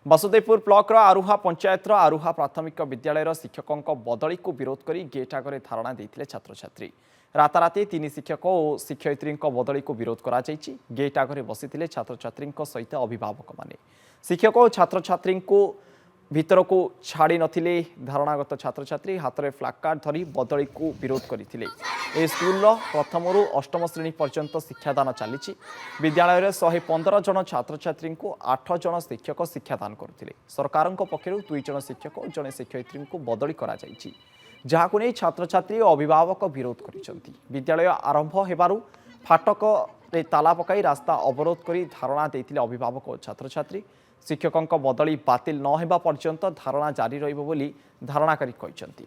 Basudevpur block आरुहा panchayat आरुहा प्राथमिक विद्यालय शिक्षकों बदली को विरोध कर गेट आगे धारणा देते छात्र छात्री। राताराति 3 शिक्षक और शिक्षयित्री बदली को विरोध कर गेट आगे बसी छात्र छात्री सहित अभिभावक माने। शिक्षक और छात्र छात्री भीतर को छाड़ी नथिले धारणागत छात्र छात्री हाथ में फ्लाकार्ड धरी बदली को विरोध करते। स्कूल प्रथम अष्टम श्रेणी पर्यंत शिक्षादान चली। विद्यालय 115 जन छात्र छात्री 8 जन शिक्षक शिक्षादान करते। सरकार पक्षर 2 जन शिक्षक और जड़े शिक्षयित्री को बदली करा जहां नहीं छात्र छात्री और अभिभावक विरोध कर विद्यालय आरंभ होबारु फाटक ताला पकाई रास्ता अवरोध कर धारणा देते अभिभावक और छात्र छात्री। शिक्षकों बदली बातिल न होगा पर्यंत धारणा जारी रही धारणाकारी कहते।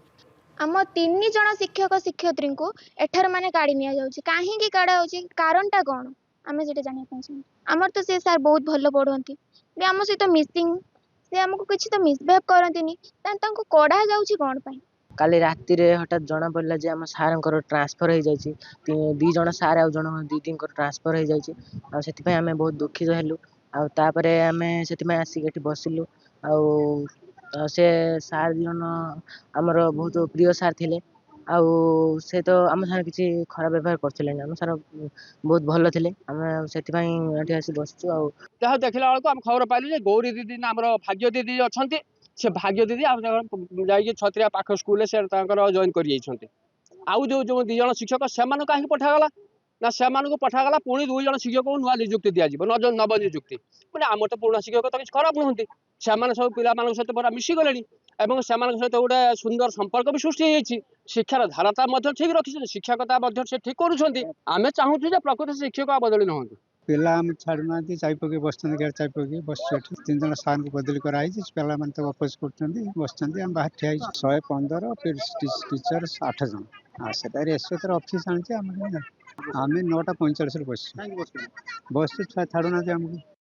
आम 3 जन शिक्षक शिक्षयित्री को एठार माने काढ़ी निया जाउची काहे काढ़ा होची कारणटा कोन आमे जेटा जानिया पाछन हमर तो से सर बहुत भलो पढंती बे आम सहित मिसिंग से हमको किछि तो मिसबिहेव करंतीनी तांको कढ़ा जाउची कोन पई। काली राति रे हठात जना पड़ला जे हम सारंकर ट्रांसफर हो जाइए 2 जन सार आ जन दीदी ट्रांसफर हो जाइए से आम बहुत दुखित हेलु आपर आम से आसिक बसिलु से सार जन आमर बहुत प्रिय सार थे से तो आम सारे किसी खराब व्यवहार करते आम सार बहुत भल थे आम से आसी बसचु देखला बेलू आम खबर पाइलु गौरी दीदी नाम भाग्य दीदी अच्छा से भाग्य दीदी जा छत्रिया पाख स्कूल से जॉइन कर आउ जो जो 2 जन शिक्षक से कहीं पठागला ना से पठागला पुणी 2 जन शिक्षक को नुआ नियुक्ति दिज्व नव नियुक्ति मैंने आम तो पुराना शिक्षक तो किसी खराब नुहति से सब पिला सहित पूरा मिसीगले और से सहित गोटे सुंदर संपर्क भी सृष्टि होती शिक्षार धाराता ठीक रखी शिक्षकता से ठीक करें चाहूँ प्रकृत शिक्षक बदली न पिला छाड़ना चाय पकई बस गेट चाय पकई बस 3 जन सार को बदली कराई पिला तो अपोज कर बस बाहर ठिया 115 टीचर 8 जन से एसओ ऑफिस आनी आम 9टा 45 बस छुआ छाड़ना आमको।